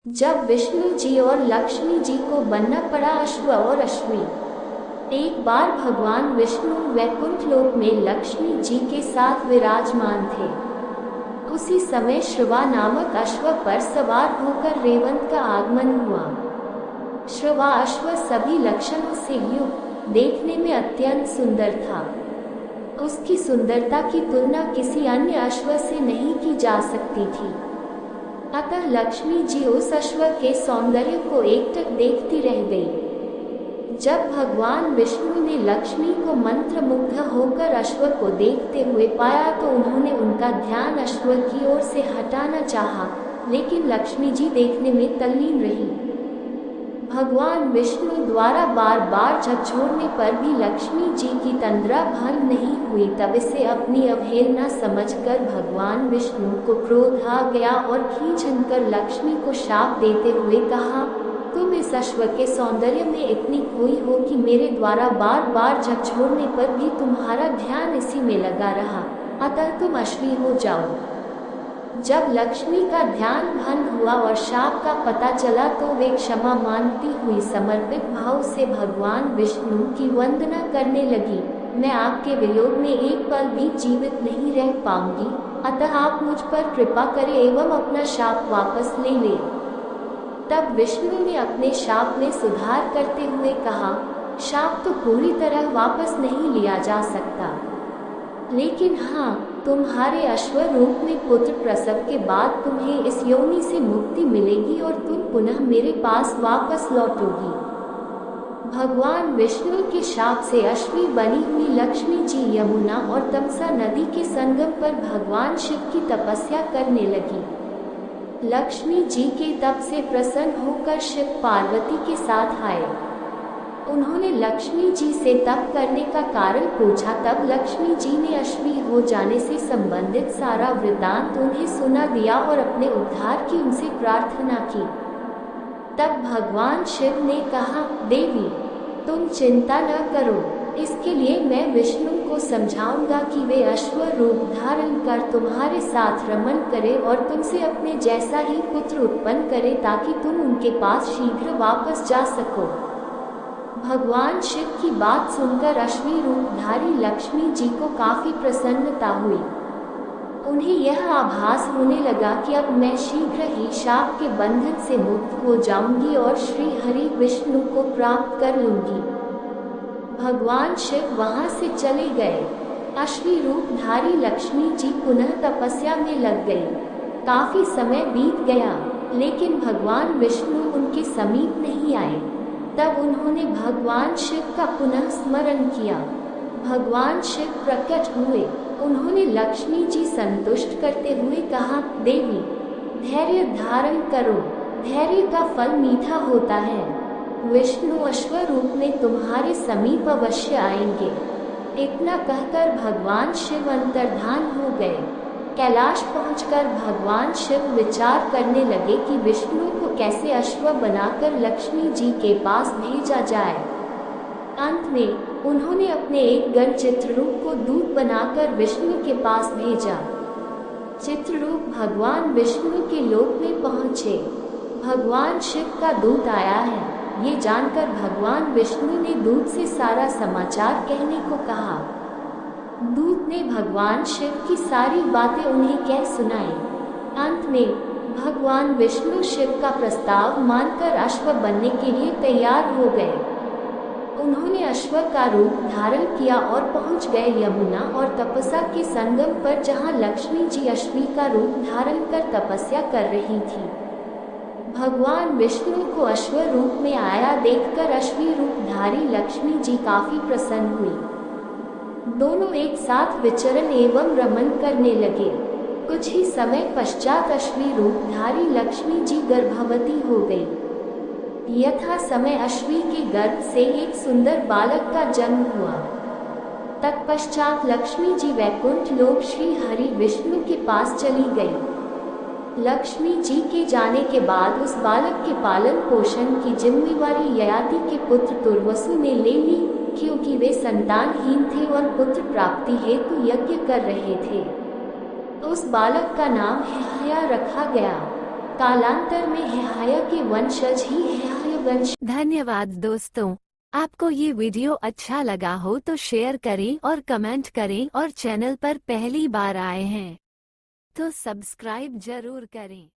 जब विष्णु जी और लक्ष्मी जी को बनना पड़ा अश्व और अश्वी। एक बार भगवान विष्णु वैकुंठ लोक में लक्ष्मी जी के साथ विराजमान थे। उसी समय श्रवा नामक अश्व पर सवार होकर रेवंत का आगमन हुआ। श्रवा अश्व सभी लक्षणों से युक्त, देखने में अत्यंत सुंदर था। उसकी सुंदरता की तुलना किसी अन्य अश्व से नहीं की जा सकती थी। अतः लक्ष्मी जी उस अश्व के सौंदर्य को एकटक देखती रह गई। जब भगवान विष्णु ने लक्ष्मी को मंत्रमुग्ध होकर अश्व को देखते हुए पाया तो उन्होंने उनका ध्यान अश्व की ओर से हटाना चाहा, लेकिन लक्ष्मी जी देखने में तल्लीन रही। भगवान विष्णु द्वारा बार बार झकझोरने पर भी लक्ष्मी जी की तंद्रा भंग नहीं हुई। तब इसे अपनी अवहेलना समझकर भगवान विष्णु को क्रोध आ गया और खींचकर लक्ष्मी को शाप देते हुए कहा, तुम इस अश्व के सौंदर्य में इतनी खोई हो कि मेरे द्वारा बार बार झकझोरने पर भी तुम्हारा ध्यान इसी में लगा रहा, अतः तुम अश्वी हो जाओ। जब लक्ष्मी का ध्यान भंग हुआ और शाप का पता चला तो वे क्षमा मांगती हुई समर्पित भाव से भगवान विष्णु की वंदना करने लगी। मैं आपके वियोग में एक पल भी जीवित नहीं रह पाऊंगी, अतः आप मुझ पर कृपा करें एवं अपना शाप वापस ले लें। तब विष्णु ने अपने शाप में सुधार करते हुए कहा, शाप तो पूरी तरह वापस नहीं लिया जा सकता, लेकिन हाँ, तुम्हारे अश्व रूप में पुत्र प्रसव के बाद तुम्हें इस योनि से मुक्ति मिलेगी और तुम पुनः मेरे पास वापस लौटोगी। भगवान विष्णु के शाप से अश्वी बनी हुई लक्ष्मी जी यमुना और तमसा नदी के संगम पर भगवान शिव की तपस्या करने लगी। लक्ष्मी जी के तप से प्रसन्न होकर शिव पार्वती के साथ आए। उन्होंने लक्ष्मी जी से तप करने का कारण पूछा। तब लक्ष्मी जी ने अश्वी हो जाने से संबंधित सारा वृतांत उन्हें सुना दिया और अपने उद्धार की उनसे प्रार्थना की। तब भगवान शिव ने कहा, देवी तुम चिंता न करो, इसके लिए मैं विष्णु को समझाऊंगा कि वे अश्व रूप धारण कर तुम्हारे साथ रमण करें और तुमसे अपने जैसा ही पुत्र उत्पन्न करें ताकि तुम उनके पास शीघ्र वापस जा सको। भगवान शिव की बात सुनकर अश्वी रूपधारी लक्ष्मी जी को काफी प्रसन्नता हुई। उन्हें यह आभास होने लगा कि अब मैं शीघ्र ही शाप के बंधन से मुक्त हो जाऊंगी और श्री हरि विष्णु को प्राप्त कर लूंगी। भगवान शिव वहां से चले गए। अश्वी रूपधारी लक्ष्मी जी पुनः तपस्या में लग गई। काफी समय बीत गया, लेकिन भगवान विष्णु उनके समीप नहीं आए। तब उन्होंने भगवान शिव का पुनः स्मरण किया। भगवान शिव प्रकट हुए। उन्होंने लक्ष्मी जी संतुष्ट करते हुए कहा, देवी धैर्य धारण करो, धैर्य का फल मीठा होता है। विष्णु अश्व रूप में तुम्हारे समीप अवश्य आएंगे। इतना कहकर भगवान शिव अंतर्धान हो गए। कैलाश पहुंचकर भगवान शिव विचार करने लगे कि विष्णु को कैसे अश्व बनाकर लक्ष्मी जी के पास भेजा जाए। अंत में उन्होंने अपने एक गण चित्ररूप को दूत बनाकर विष्णु के पास भेजा। चित्ररूप भगवान विष्णु के लोक में पहुंचे। भगवान शिव का दूत आया है, ये जानकर भगवान विष्णु ने दूत से सारा समाचार कहने को कहा। दूत ने भगवान शिव की सारी बातें उन्हें कह सुनाई। अंत में भगवान विष्णु शिव का प्रस्ताव मानकर अश्व बनने के लिए तैयार हो गए। उन्होंने अश्व का रूप धारण किया और पहुंच गए यमुना और तपसा के संगम पर, जहां लक्ष्मी जी अश्वी का रूप धारण कर तपस्या कर रही थी। भगवान विष्णु को अश्व रूप में आया देखकर अश्वी रूपधारी लक्ष्मी जी काफी प्रसन्न हुई। दोनों एक साथ विचरण एवं रमण करने लगे। कुछ ही समय पश्चात अश्वी रूपधारी लक्ष्मी जी गर्भवती हो गई। यथा समय अश्वी के गर्भ से एक सुंदर बालक का जन्म हुआ। तत्पश्चात लक्ष्मी जी वैकुंठ लोक श्री हरि विष्णु के पास चली गई। लक्ष्मी जी के जाने के बाद उस बालक के पालन पोषण की जिम्मेवारी ययाति के पुत्र तुर्वसु ने ले ली, क्योंकि वे संतानहीन थे और पुत्र प्राप्ति हेतु यज्ञ कर रहे थे। उस बालक का नाम हिया रखा गया। कालांतर में हेहाया के वंशज ही हेहाय वंश। धन्यवाद दोस्तों, आपको ये वीडियो अच्छा लगा हो तो शेयर करें और कमेंट करें और चैनल पर पहली बार आए हैं तो सब्सक्राइब जरूर करें।